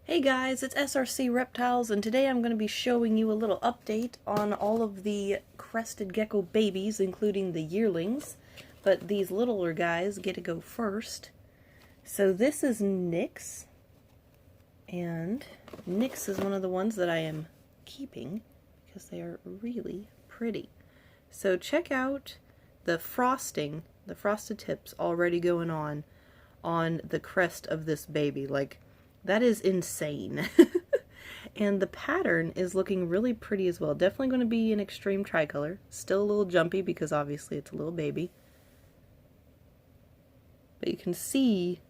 Hey guys, it's SRC Reptiles, and today I'm going to be showing you a little update on all of the crested gecko babies, including the yearlings, but these littler guys get to go first. So this is Nyx, and Nyx is one of the ones that I am keeping because they are really pretty. So check out the frosting, the frosted tips already going on the crest of this baby. Like, that is insane. And the pattern is looking really pretty as well. Definitely going to be an extreme tricolor. Still a little jumpy because obviously it's a little baby. But you can see,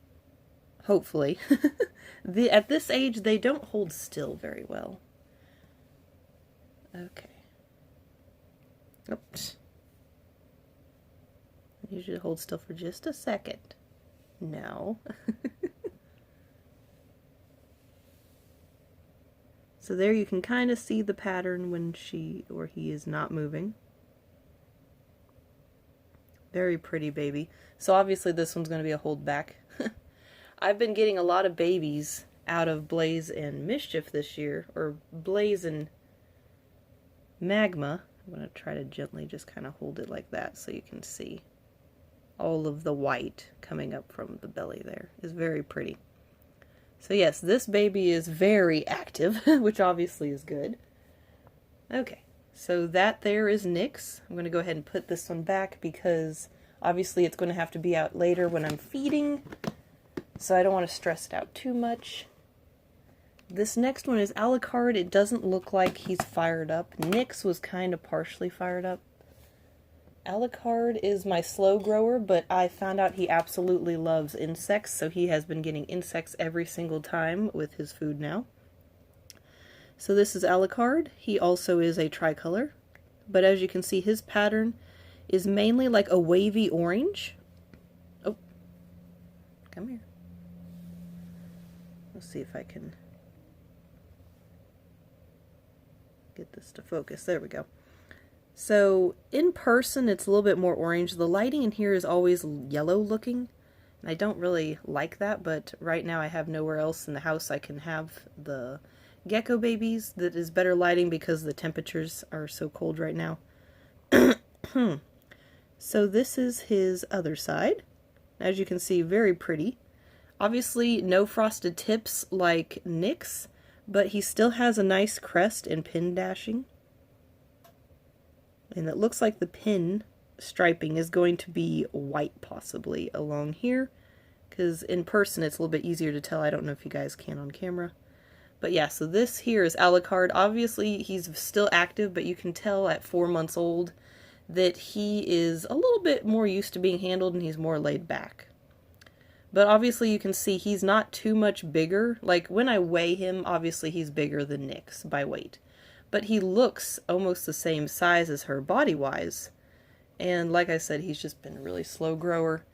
hopefully, at this age they don't hold still very well. Okay. Oops. I usually hold still for just a second. No. So there you can kind of see the pattern when she or he is not moving. Very pretty baby. So obviously this one's going to be a hold back. I've been getting a lot of babies out of Blaze and Mischief this year, or Blaze and Magma. I'm going to try to gently just kind of hold it like that so you can see all of the white coming up from the belly there. Is very pretty. So yes, this baby is very active, which obviously is good. Okay, so that there is Nyx. I'm going to go ahead and put this one back because obviously it's going to have to be out later when I'm feeding, so I don't want to stress it out too much. This next one is Alucard. It doesn't look like he's fired up. Nyx was kind of partially fired up. Alucard is my slow grower, but I found out he absolutely loves insects, so he has been getting insects every single time with his food now. So this is Alucard. He also is a tricolor, but as you can see, his pattern is mainly like a wavy orange. Oh, come here. Let's see if I can get this to focus. There we go. So in person it's a little bit more orange. The lighting in here is always yellow looking, and I don't really like that, but right now I have nowhere else in the house I can have the gecko babies that is better lighting because the temperatures are so cold right now. So this is his other side. As you can see, very pretty. Obviously no frosted tips like Nyx, but he still has a nice crest and pin dashing. And it looks like the pin striping is going to be white possibly along here, because in person it's a little bit easier to tell. I don't know if you guys can on camera. But yeah, so this here is Alucard. Obviously he's still active, but you can tell at 4 months old that he is a little bit more used to being handled and he's more laid back. But obviously you can see he's not too much bigger. Like when I weigh him, obviously he's bigger than Nyx by weight. But he looks almost the same size as her body-wise. And like I said, he's just been a really slow grower.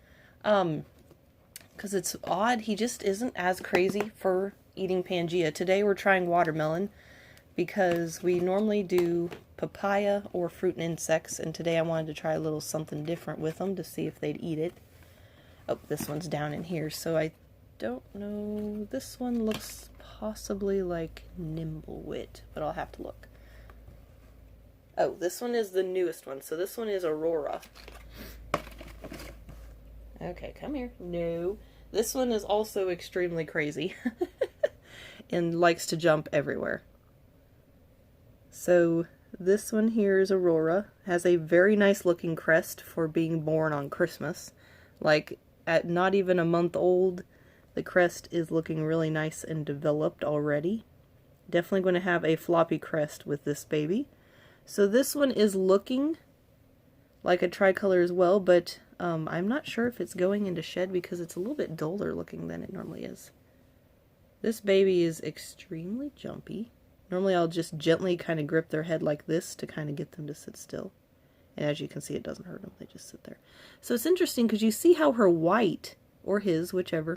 Because it's odd, he just isn't as crazy for eating Pangea. Today we're trying watermelon because we normally do papaya or fruit and insects. And today I wanted to try a little something different with them to see if they'd eat it. Oh, this one's down in here, so I don't know. This one looks possibly like Nimblewit, but I'll have to look. Oh, this one is the newest one. So this one is Aurora. Okay, come here. No. This one is also extremely crazy and likes to jump everywhere. So this one here is Aurora. Has a very nice looking crest for being born on Christmas. Like at not even a month old, the crest is looking really nice and developed already. Definitely going to have a floppy crest with this baby. So this one is looking like a tricolor as well, but I'm not sure if it's going into shed because it's a little bit duller looking than it normally is. This baby is extremely jumpy. Normally I'll just gently kind of grip their head like this to kind of get them to sit still. And as you can see, it doesn't hurt them. They just sit there. So it's interesting because you see how her white, or his, whichever,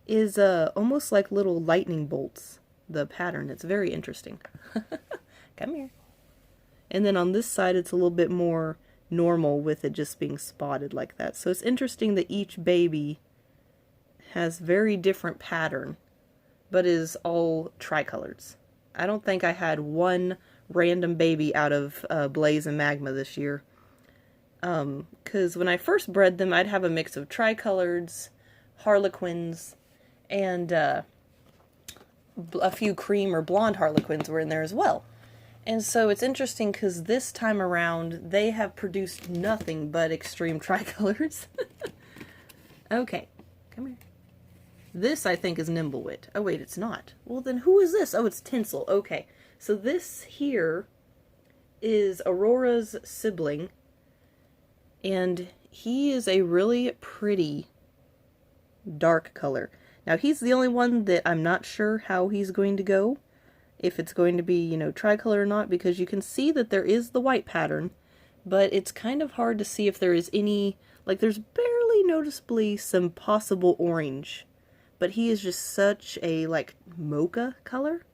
is almost like little lightning bolts. The pattern. It's very interesting. Come here. And then on this side it's a little bit more normal with it just being spotted like that. So it's interesting that each baby has very different pattern but is all tricolors. I don't think I had one random baby out of Blaze and Magma this year. Because when I first bred them, I'd have a mix of tricolors, harlequins, and a few cream or blonde harlequins were in there as well. And so it's interesting because this time around, they have produced nothing but extreme tricolors. Okay, come here. This, I think, is Nimblewit. Oh, wait, it's not. Well, then who is this? Oh, it's Tinsel. Okay, so this here is Aurora's sibling, and he is a really pretty dark color. Now, he's the only one that I'm not sure how he's going to go, if it's going to be, you know, tricolor or not, because you can see that there is the white pattern, but it's kind of hard to see if there is any, like, there's barely noticeably some possible orange, but he is just such a, like, mocha color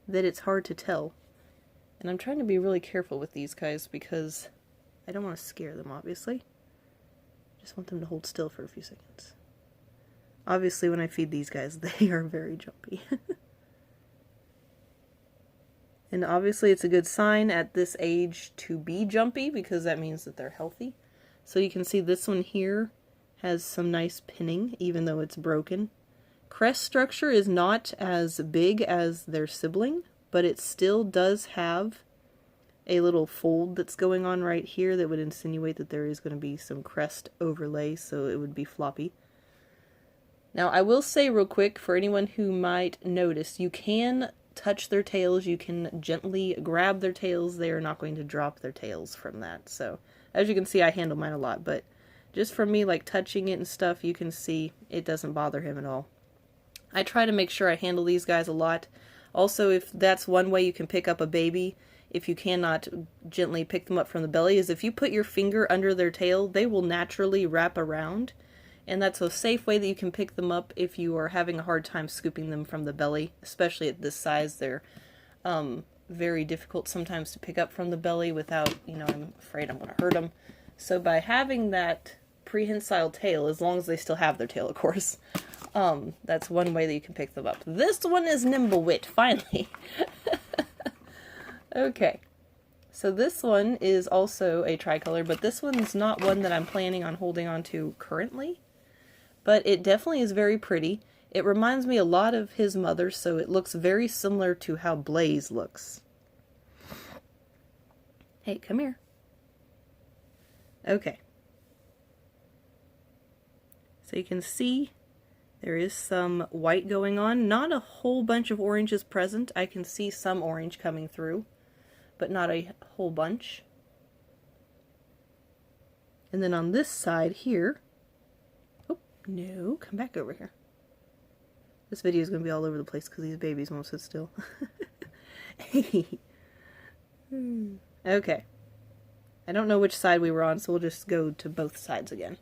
that it's hard to tell. And I'm trying to be really careful with these guys because I don't want to scare them, obviously. Just want them to hold still for a few seconds. Obviously, when I feed these guys, they are very jumpy. And obviously, it's a good sign at this age to be jumpy because that means that they're healthy. So you can see this one here has some nice pinning, even though it's broken. Crest structure is not as big as their sibling, but it still does have a little fold that's going on right here that would insinuate that there is going to be some crest overlay, so it would be floppy. Now, I will say real quick, for anyone who might notice, you can touch their tails, you can gently grab their tails, they are not going to drop their tails from that. So, as you can see, I handle mine a lot, but just from me, like, touching it and stuff, you can see it doesn't bother him at all. I try to make sure I handle these guys a lot. Also, if that's one way you can pick up a baby, if you cannot gently pick them up from the belly, is if you put your finger under their tail, they will naturally wrap around. And that's a safe way that you can pick them up if you are having a hard time scooping them from the belly, especially at this size. They're very difficult sometimes to pick up from the belly without, you know, I'm afraid I'm going to hurt them. So by having that prehensile tail, as long as they still have their tail, of course, that's one way that you can pick them up. This one is Nimblewit, finally. Okay. So this one is also a tricolor, but this one's not one that I'm planning on holding on to currently. But it definitely is very pretty. It reminds me a lot of his mother, so it looks very similar to how Blaze looks. Hey, come here. Okay. So you can see there is some white going on. Not a whole bunch of oranges present. I can see some orange coming through, but not a whole bunch. And then on this side here, oh, no, come back over here. This video is going to be all over the place because these babies won't sit still. Okay. I don't know which side we were on, so we'll just go to both sides again.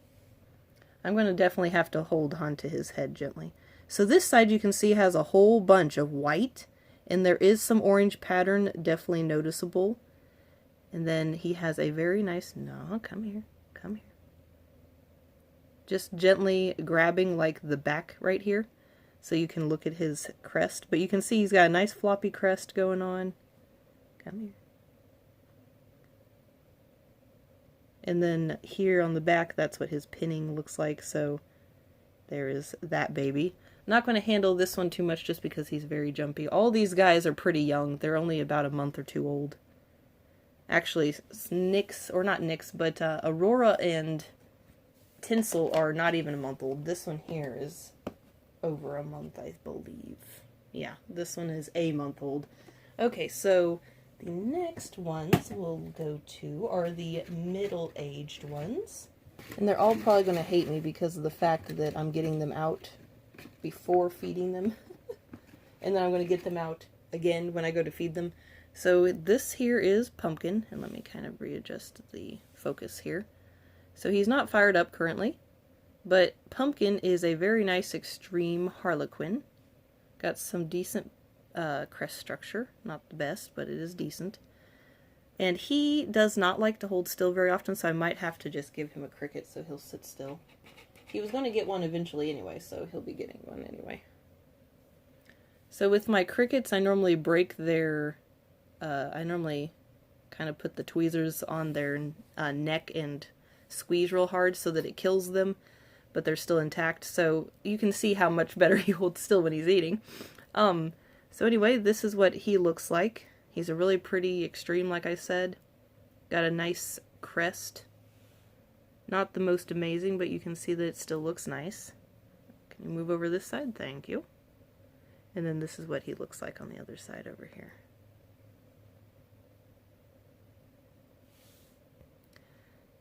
I'm going to definitely have to hold on to his head gently. So this side you can see has a whole bunch of white, and there is some orange pattern definitely noticeable. And then he has a very nice, no, come here, come here. Just gently grabbing like the back right here, so you can look at his crest. But you can see he's got a nice floppy crest going on. Come here. And then here on the back, that's what his pinning looks like, so there is that baby. I'm not going to handle this one too much just because he's very jumpy. All these guys are pretty young. They're only about a month or two old. Actually, Nyx, or not Nyx, but Aurora and Tinsel are not even a month old. This one here is over a month, I believe. Yeah, this one is a month old. Okay, so the next ones we'll go to are the middle-aged ones. And they're all probably going to hate me because of the fact that I'm getting them out before feeding them. And then I'm going to get them out again when I go to feed them. So this here is Pumpkin. And let me kind of readjust the focus here. So he's not fired up currently. But Pumpkin is a very nice extreme harlequin. Got some decent crest structure. Not the best, but it is decent. And he does not like to hold still very often, so I might have to just give him a cricket so he'll sit still. He was going to get one eventually anyway, so he'll be getting one anyway. So with my crickets, I normally break their, I normally kind of put the tweezers on their neck and squeeze real hard so that it kills them, but they're still intact. So you can see how much better he holds still when he's eating. So anyway, this is what he looks like. He's a really pretty extreme, like I said. Got a nice crest. Not the most amazing, but you can see that it still looks nice. Can you move over this side? Thank you. And then this is what he looks like on the other side over here.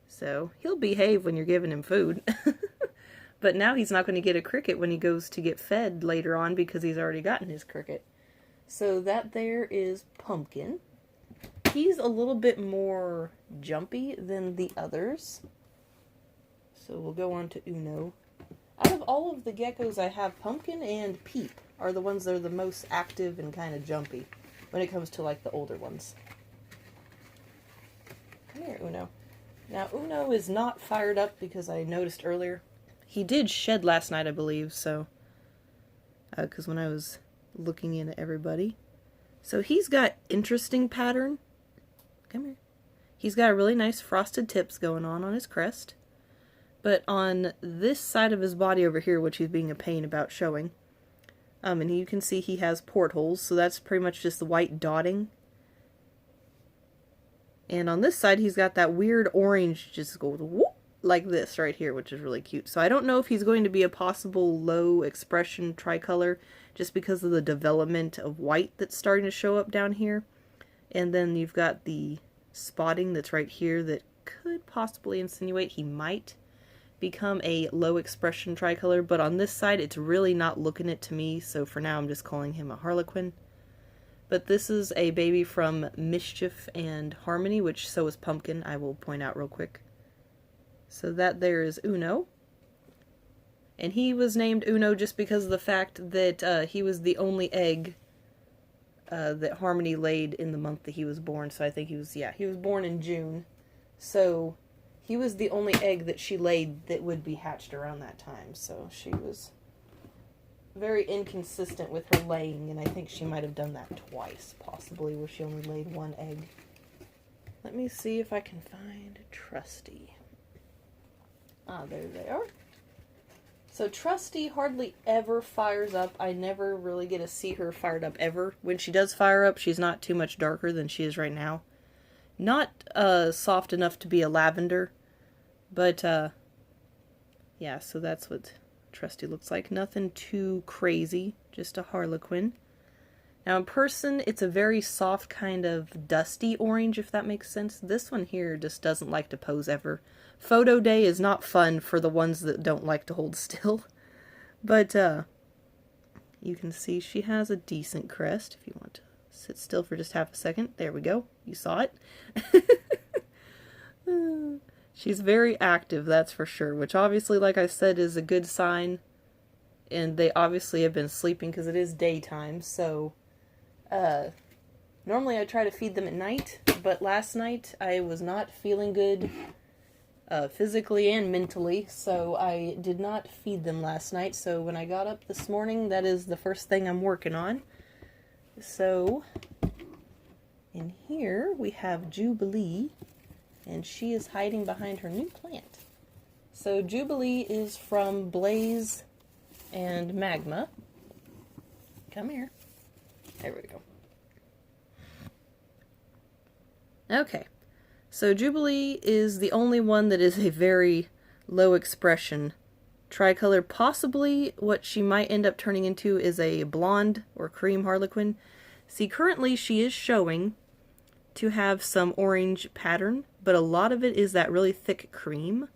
So he'll behave when you're giving him food. But now he's not going to get a cricket when he goes to get fed later on because he's already gotten his cricket. So that there is Pumpkin. He's a little bit more jumpy than the others. So we'll go on to Uno. Out of all of the geckos I have, Pumpkin and Peep are the ones that are the most active and kind of jumpy when it comes to like the older ones. Come here, Uno. Now Uno is not fired up because I noticed earlier. He did shed last night, I believe, so because when I was looking in at everybody. So he's got interesting pattern. Come here. He's got really nice frosted tips going on his crest. But on this side of his body over here, which he's being a pain about showing, and you can see he has portholes, so that's pretty much just the white dotting. And on this side, he's got that weird orange just goes whoop, like this right here, which is really cute. So I don't know if he's going to be a possible low expression tricolor just because of the development of white that's starting to show up down here. And then you've got the spotting that's right here that could possibly insinuate he might become a low expression tricolor, but on this side it's really not looking it to me, so for now I'm just calling him a Harlequin. But this is a baby from Mischief and Harmony, which so is Pumpkin, I will point out real quick. So that there is Uno. And he was named Uno just because of the fact that he was the only egg that Harmony laid in the month that he was born. So I think he was born in June. So he was the only egg that she laid that would be hatched around that time. So she was very inconsistent with her laying, and I think she might have done that twice, possibly, where she only laid one egg. Let me see if I can find Trusty. Ah, there they are. So Trusty hardly ever fires up. I never really get to see her fired up ever. When she does fire up, she's not too much darker than she is right now. Not soft enough to be a lavender, but yeah, so that's what Trusty looks like. Nothing too crazy, just a Harlequin. Now in person, it's a very soft kind of dusty orange, if that makes sense. This one here just doesn't like to pose ever. Photo day is not fun for the ones that don't like to hold still. But you can see she has a decent crest, if you want to sit still for just half a second. There we go. You saw it. She's very active, that's for sure, which obviously, like I said, is a good sign. And they obviously have been sleeping because it is daytime, so normally I try to feed them at night, but last night I was not feeling good physically and mentally, so I did not feed them last night. So when I got up this morning, that is the first thing I'm working on. So in here we have Jubilee, and she is hiding behind her new plant. So Jubilee is from Blaze and Magma. Come here. There we go. Okay. So Jubilee is the only one that is a very low expression tricolor. Possibly what she might end up turning into is a blonde or cream Harlequin. See, currently she is showing to have some orange pattern, but a lot of it is that really thick cream.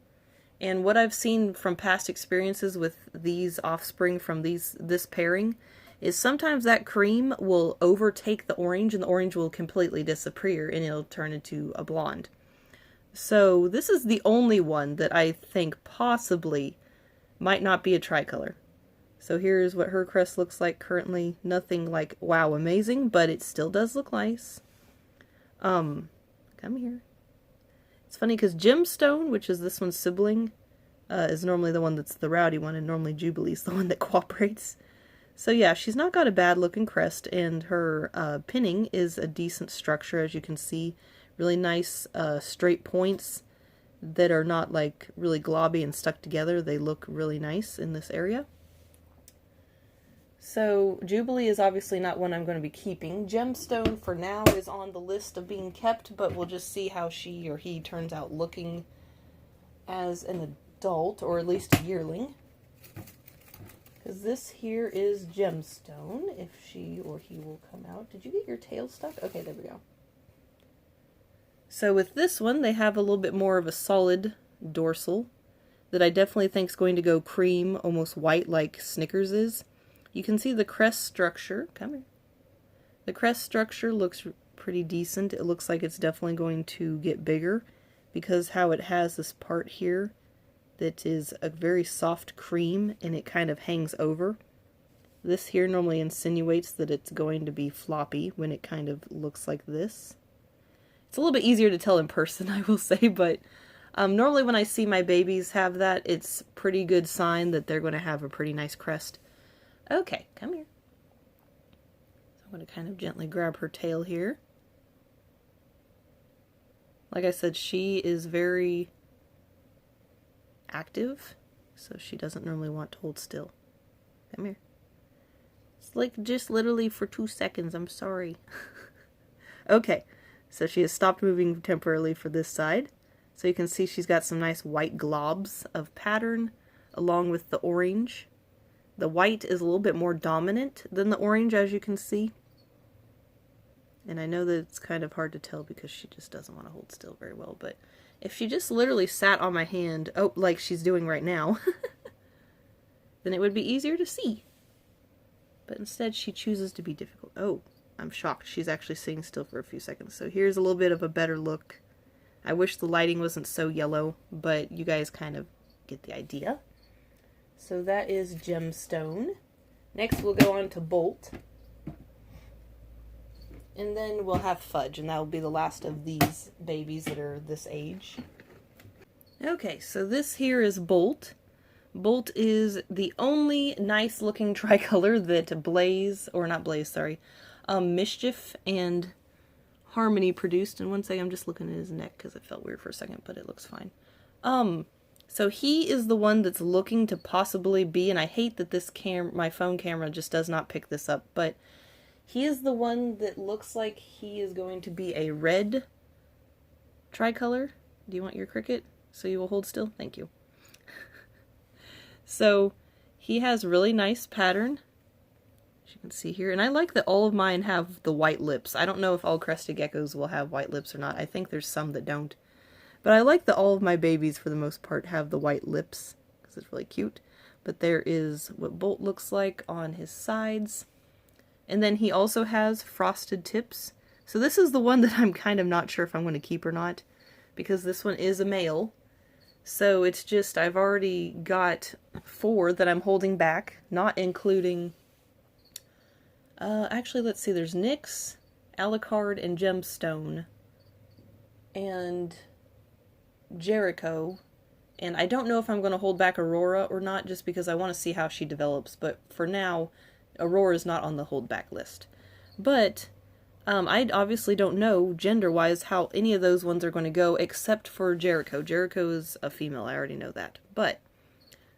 And what I've seen from past experiences with these offspring from this pairing is sometimes that cream will overtake the orange and the orange will completely disappear and it'll turn into a blonde. So this is the only one that I think possibly might not be a tricolor. So here's what her crest looks like currently. Nothing like, wow, amazing, but it still does look nice. Come here. It's funny because Gemstone, which is this one's sibling, is normally the one that's the rowdy one, and normally Jubilee's the one that cooperates. So yeah, she's not got a bad looking crest, and her pinning is a decent structure, as you can see. Really nice straight points that are not like really globby and stuck together. They look really nice in this area. So Jubilee is obviously not one I'm going to be keeping. Gemstone for now is on the list of being kept, but we'll just see how she or he turns out looking as an adult, or at least a yearling. Because this here is Gemstone, if she or he will come out. Did you get your tail stuck? Okay, there we go. So with this one, they have a little bit more of a solid dorsal that I definitely think is going to go cream, almost white like Snickers is. You can see the crest structure. Come here. The crest structure looks pretty decent. It looks like it's definitely going to get bigger because how it has this part here that is a very soft cream and it kind of hangs over. This here normally insinuates that it's going to be floppy when it kind of looks like this. It's a little bit easier to tell in person, I will say, but normally when I see my babies have that, it's a pretty good sign that they're going to have a pretty nice crest. Okay, come here. So I'm going to kind of gently grab her tail here. Like I said, she is very active, so she doesn't normally want to hold still. Come here. It's like just literally for 2 seconds, I'm sorry. Okay, so she has stopped moving temporarily for this side. So you can see she's got some nice white globs of pattern along with the orange. The white is a little bit more dominant than the orange, as you can see. And I know that it's kind of hard to tell because she just doesn't want to hold still very well, but if she just literally sat on my hand, oh, like she's doing right now, then it would be easier to see. But instead she chooses to be difficult. Oh, I'm shocked. She's actually sitting still for a few seconds. So here's a little bit of a better look. I wish the lighting wasn't so yellow, but you guys kind of get the idea. So that is Gemstone. Next we'll go on to Bolt. And then we'll have Fudge, and that will be the last of these babies that are this age. Okay, so this here is Bolt. Bolt is the only nice looking tricolor that Blaze, or not Blaze, sorry, Mischief and Harmony produced. And one second, I'm just looking at his neck because it felt weird for a second, but it looks fine. So he is the one that's looking to possibly be, and I hate that this my phone camera just does not pick this up, but he is the one that looks like he is going to be a red tricolor. Do you want your cricket? So you will hold still? Thank you. So he has really nice pattern, as you can see here. And I like that all of mine have the white lips. I don't know if all crested geckos will have white lips or not. I think there's some that don't. But I like that all of my babies, for the most part, have the white lips, because it's really cute. But there is what Bolt looks like on his sides. And then he also has frosted tips. So this is the one that I'm kind of not sure if I'm going to keep or not, because this one is a male. So it's just, I've already got 4 that I'm holding back, not including, actually, let's see, there's Nyx, Alucard, and Gemstone, and Jericho, and I don't know if I'm going to hold back Aurora or not, just because I want to see how she develops, but for now, Aurora is not on the hold back list. But I obviously don't know gender-wise how any of those ones are going to go, except for Jericho. Jericho is a female, I already know that. But,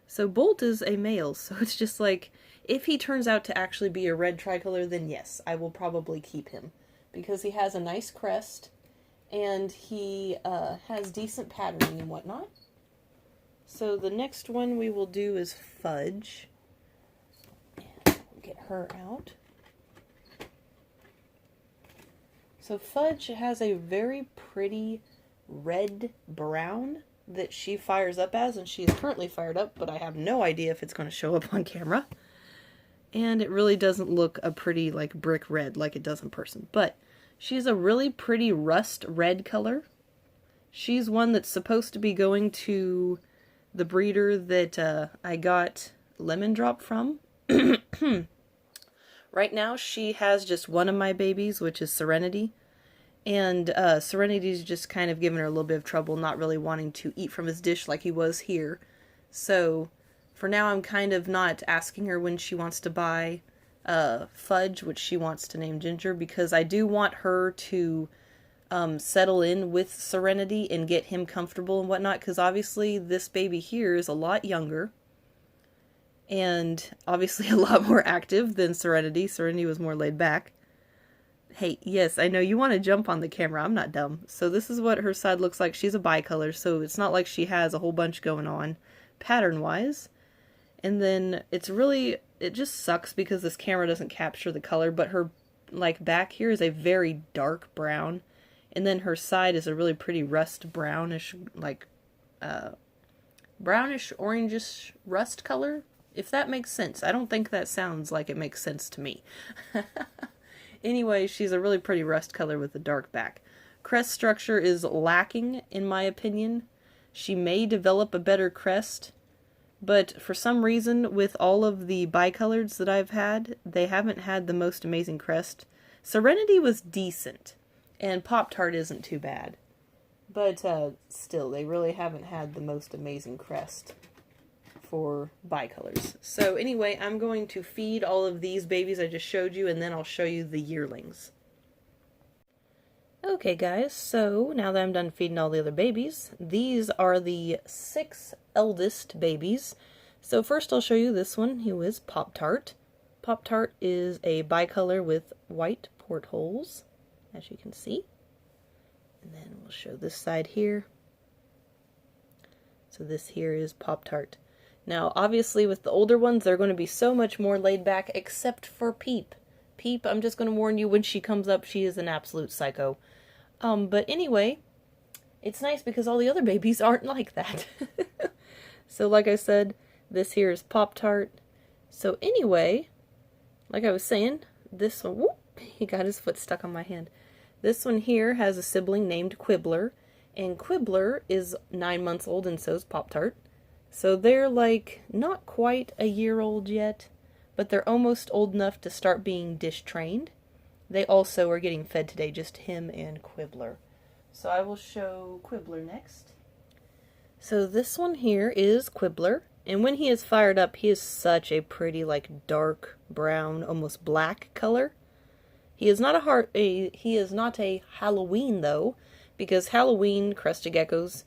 so Bolt is a male, so it's just like, if he turns out to actually be a red tricolor, then yes, I will probably keep him. Because he has a nice crest, and he has decent patterning and whatnot. So the next one we will do is Fudge. And we'll get her out. So Fudge has a very pretty red-brown that she fires up as, and she is currently fired up, but I have no idea if it's going to show up on camera. And it really doesn't look a pretty, like, brick red like it does in person. But she's a really pretty rust red color. She's one that's supposed to be going to the breeder that I got Lemon Drop from. Right now she has just one of my babies, which is Serenity. And Serenity's just kind of giving her a little bit of trouble, not really wanting to eat from his dish like he was here. So for now I'm kind of not asking her when she wants to buy. Fudge, which she wants to name Ginger, because I do want her to settle in with Serenity and get him comfortable and whatnot, because obviously this baby here is a lot younger and obviously a lot more active than Serenity. Serenity was more laid back. Hey, yes, I know you want to jump on the camera. I'm not dumb. So this is what her side looks like. She's a bicolor, so it's not like she has a whole bunch going on pattern-wise. And then it's really, it just sucks because this camera doesn't capture the color, but her, like, back here is a very dark brown. And then her side is a really pretty rust brownish, like, brownish, orangish rust color, if that makes sense. I don't think that sounds like it makes sense to me. Anyway, she's a really pretty rust color with a dark back. Crest structure is lacking, in my opinion. She may develop a better crest, but for some reason, with all of the bicolors that I've had, they haven't had the most amazing crest. Serenity was decent, and Pop-Tart isn't too bad. But still, they really haven't had the most amazing crest for bicolors. So anyway, I'm going to feed all of these babies I just showed you, and then I'll show you the yearlings. Okay guys, so now that I'm done feeding all the other babies, these are the 6 eldest babies. So first I'll show you this one, who is Pop-Tart. Pop-Tart is a bicolor with white portholes, as you can see. And then we'll show this side here. So this here is Pop-Tart. Now, obviously, with the older ones, they're going to be so much more laid back, except for Peep. Peep, I'm just going to warn you, when she comes up, she is an absolute psycho. But anyway, it's nice because all the other babies aren't like that. So, like I said, this here is Pop-Tart. So anyway, like I was saying, this one, whoop, he got his foot stuck on my hand. This one here has a sibling named Quibbler, and Quibbler is 9 months old, and so is Pop-Tart. So they're like not quite a year old yet, but they're almost old enough to start being dish trained. They also are getting fed today, just him and Quibbler. So I will show Quibbler next. So this one here is Quibbler, and when he is fired up, he is such a pretty, like, dark brown, almost black color. He is not a Halloween though, because Halloween crested geckos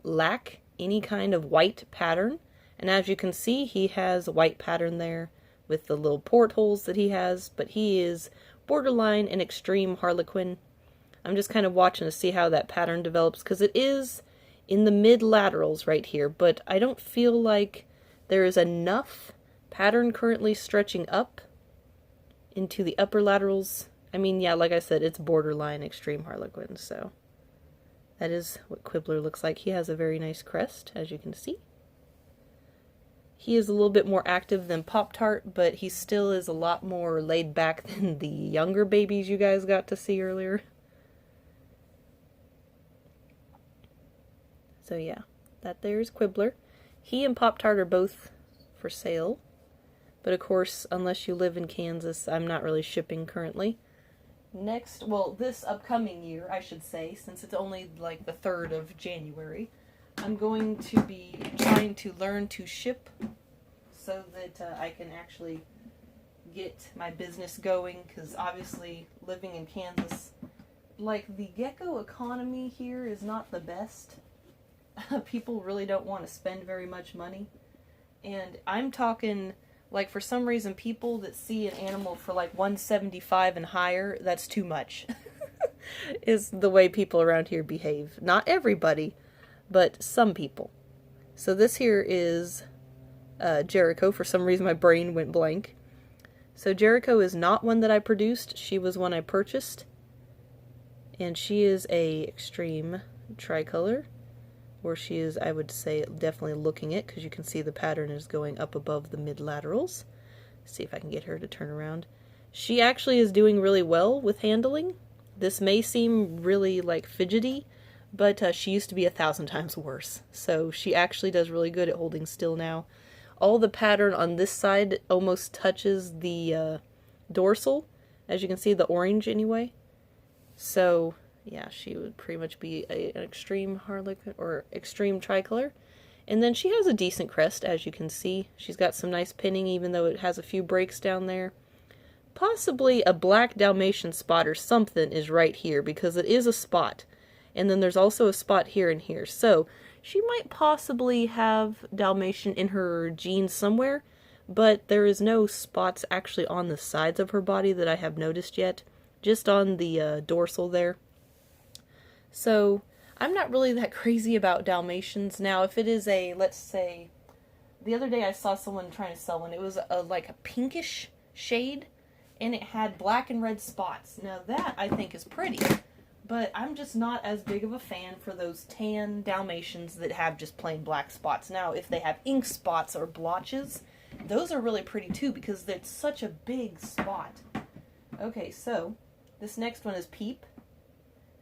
lack any kind of white pattern, and as you can see, he has a white pattern there with the little portholes that he has, but he is borderline and extreme Harlequin. I'm just kind of watching to see how that pattern develops, because it is in the mid-laterals right here, but I don't feel like there is enough pattern currently stretching up into the upper laterals. I mean, yeah, like I said, it's borderline extreme Harlequin, so that is what Quibbler looks like. He has a very nice crest, as you can see. He is a little bit more active than Pop-Tart, but he still is a lot more laid back than the younger babies you guys got to see earlier. So yeah, that there's Quibbler. He and Pop-Tart are both for sale, but of course, unless you live in Kansas, I'm not really shipping currently. Next, well, this upcoming year, I should say, since it's only like the 3rd of January, I'm going to be trying to learn to ship so that I can actually get my business going, because obviously living in Kansas, like, the gecko economy here is not the best. People really don't want to spend very much money, and I'm talking, like, for some reason, people that see an animal for like $175 and higher, that's too much, is the way people around here behave. Not everybody, but some people. So this here is Jericho. For some reason my brain went blank. So Jericho is not one that I produced. She was one I purchased. And she is a extreme tricolor. Or she is, I would say, definitely looking it, because you can see the pattern is going up above the mid-laterals. See if I can get her to turn around. She actually is doing really well with handling. This may seem really, like, fidgety, but she used to be 1,000 times worse. So she actually does really good at holding still now. All the pattern on this side almost touches the dorsal, as you can see, the orange anyway. So yeah, she would pretty much be an extreme Harlequin or extreme tricolor. And then she has a decent crest, as you can see. She's got some nice pinning, even though it has a few breaks down there. possibly a black Dalmatian spot or something is right here, because it is a spot. And then there's also a spot here and here. So she might possibly have Dalmatian in her genes somewhere, but there is no spots actually on the sides of her body that I have noticed yet, just on the dorsal there. So I'm not really that crazy about Dalmatians. Now, if it is a, let's say, the other day I saw someone trying to sell one. It was like a pinkish shade, and it had black and red spots. Now that I think is pretty, but I'm just not as big of a fan for those tan Dalmatians that have just plain black spots. Now, if they have ink spots or blotches, those are really pretty too, because it's such a big spot. Okay, so this next one is Peep.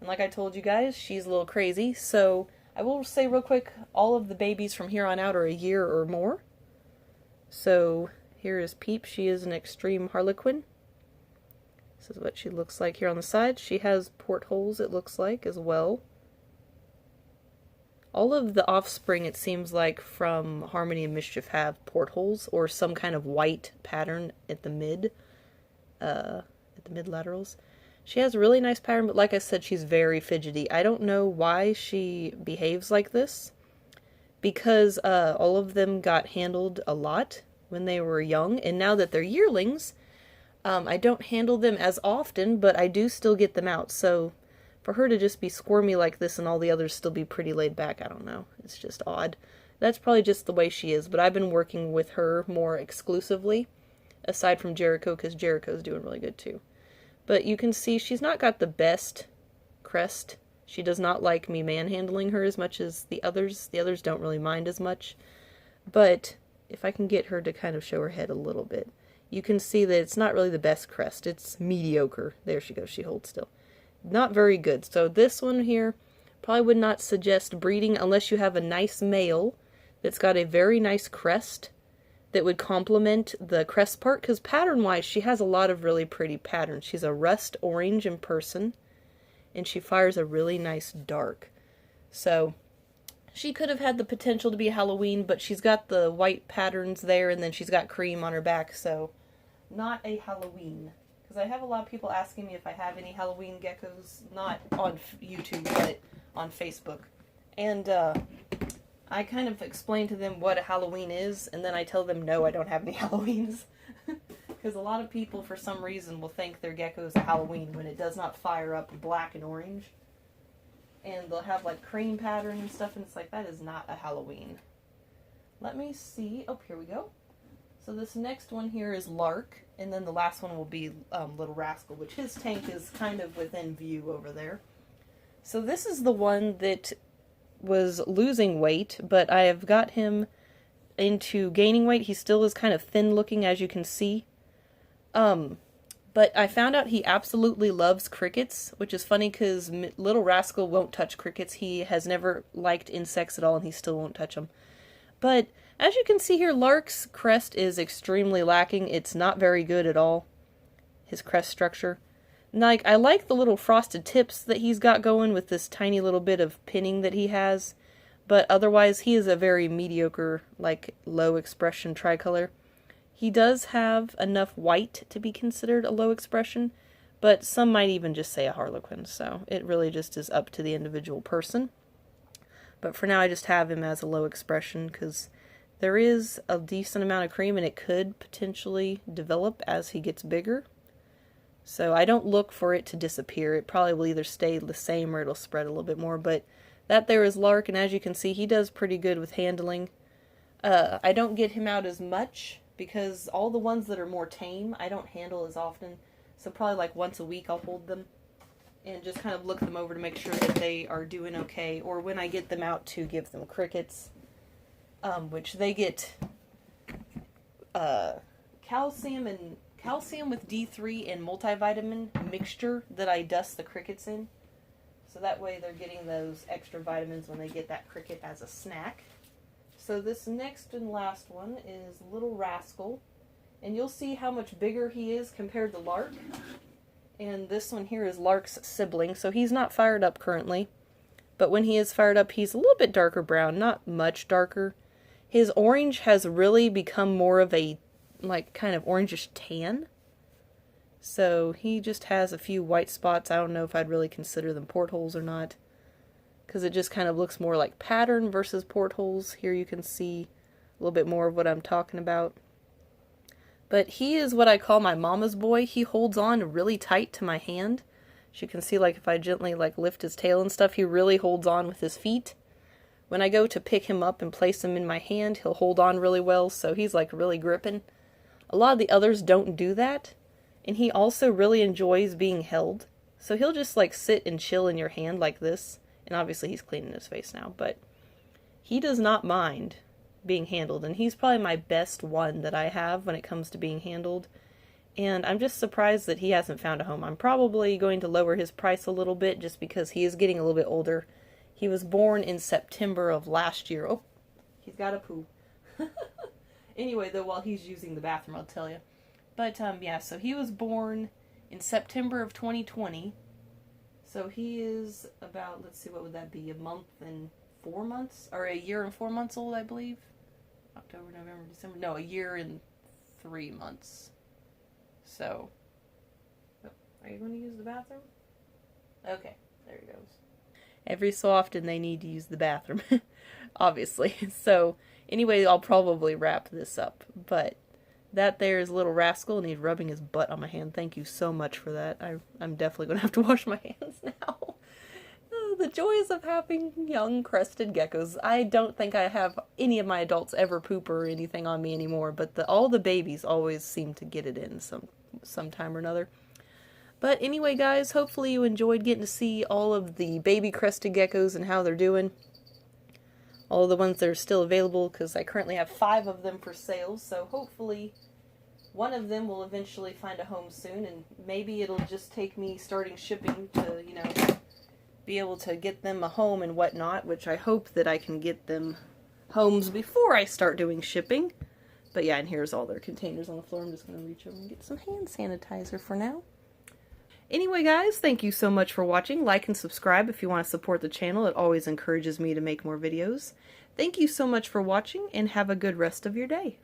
And like I told you guys, she's a little crazy. So I will say real quick, all of the babies from here on out are a year or more. So here is Peep. She is an extreme harlequin. This is what she looks like here on the side. She has portholes, it looks like, as well. All of the offspring, it seems like, from Harmony and Mischief have portholes or some kind of white pattern at the mid laterals. She has a really nice pattern, but like I said, she's very fidgety. I don't know why she behaves like this, because all of them got handled a lot when they were young, and now that they're yearlings, I don't handle them as often, but I do still get them out. So for her to just be squirmy like this and all the others still be pretty laid back, I don't know. It's just odd. That's probably just the way she is, but I've been working with her more exclusively, aside from Jericho, because Jericho's doing really good too. But you can see she's not got the best crest. She does not like me manhandling her as much as the others. The others don't really mind as much. But if I can get her to kind of show her head a little bit, you can see that it's not really the best crest. It's mediocre. There she goes. She holds still. Not very good. So this one here, probably would not suggest breeding unless you have a nice male that's got a very nice crest that would complement the crest part, because pattern-wise, she has a lot of really pretty patterns. She's a rust orange in person, and she fires a really nice dark. So she could have had the potential to be a Halloween, but she's got the white patterns there, and then she's got cream on her back, so not a Halloween. Because I have a lot of people asking me if I have any Halloween geckos, not on YouTube, but on Facebook. And I kind of explain to them what a Halloween is, and then I tell them no, I don't have any Halloweens. Because a lot of people, for some reason, will think their gecko is a Halloween when it does not fire up black and orange. And they'll have like cream pattern and stuff, and it's like, that is not a Halloween. Let me see. Oh, here we go. So this next one here is Lark, and then the last one will be Little Rascal, which his tank is kind of within view over there. So this is the one that was losing weight, but I have got him into gaining weight. He still is kind of thin looking, as you can see. But I found out he absolutely loves crickets, which is funny because Little Rascal won't touch crickets. He has never liked insects at all, and he still won't touch them. But as you can see here, Lark's crest is extremely lacking. It's not very good at all, his crest structure. Like, I like the little frosted tips that he's got going with this tiny little bit of pinning that he has, but otherwise he is a very mediocre, like, low expression tricolor. He does have enough white to be considered a low expression, but some might even just say a harlequin, so it really just is up to the individual person. But for now I just have him as a low expression because there is a decent amount of cream and it could potentially develop as he gets bigger. So I don't look for it to disappear. It probably will either stay the same or it'll spread a little bit more. But that there is Lark, and as you can see, he does pretty good with handling. I don't get him out as much because all the ones that are more tame, I don't handle as often. So probably like once a week I'll hold them and just kind of look them over to make sure that they are doing okay. Or when I get them out to give them crickets, which they get calcium with D3 and multivitamin mixture that I dust the crickets in. So that way they're getting those extra vitamins when they get that cricket as a snack. So this next and last one is Little Rascal. And you'll see how much bigger he is compared to Lark. And this one here is Lark's sibling. So he's not fired up currently. But when he is fired up, he's a little bit darker brown. Not much darker. His orange has really become more of a, like, kind of orangish tan. So he just has a few white spots. I don't know if I'd really consider them portholes or not, because it just kind of looks more like pattern versus portholes. Here you can see a little bit more of what I'm talking about. But he is what I call my mama's boy. He holds on really tight to my hand. As you can see, like if I gently like lift his tail and stuff, he really holds on with his feet. When I go to pick him up and place him in my hand, he'll hold on really well, so he's like really gripping. A lot of the others don't do that, and he also really enjoys being held. So he'll just like sit and chill in your hand like this, and obviously he's cleaning his face now, but he does not mind being handled, and he's probably my best one that I have when it comes to being handled. And I'm just surprised that he hasn't found a home. I'm probably going to lower his price a little bit just because he is getting a little bit older. He was born in September of last year. Oh, he's got a poo. Anyway, though, while he's using the bathroom, I'll tell you. But, yeah, so he was born in September of 2020. So he is about, let's see, what would that be? A month and 4 months? Or a year and 4 months old, I believe. October, November, December. No, a year and 3 months. So, oh, are you going to use the bathroom? Okay, there he goes. Every so often they need to use the bathroom, obviously. So, anyway, I'll probably wrap this up. But that there is Little Rascal, and he's rubbing his butt on my hand. Thank you so much for that. I'm definitely going to have to wash my hands now. The joys of having young crested geckos. I don't think I have any of my adults ever poop or anything on me anymore, but all the babies always seem to get it in sometime or another. But anyway, guys, hopefully you enjoyed getting to see all of the baby crested geckos and how they're doing. All of the ones that are still available, because I currently have 5 of them for sale, so hopefully one of them will eventually find a home soon, and maybe it'll just take me starting shipping to, you know, be able to get them a home and whatnot, which I hope that I can get them homes before I start doing shipping. But yeah, and here's all their containers on the floor. I'm just going to reach over and get some hand sanitizer for now. Anyway, guys, thank you so much for watching. Like and subscribe if you want to support the channel. It always encourages me to make more videos. Thank you so much for watching, and have a good rest of your day.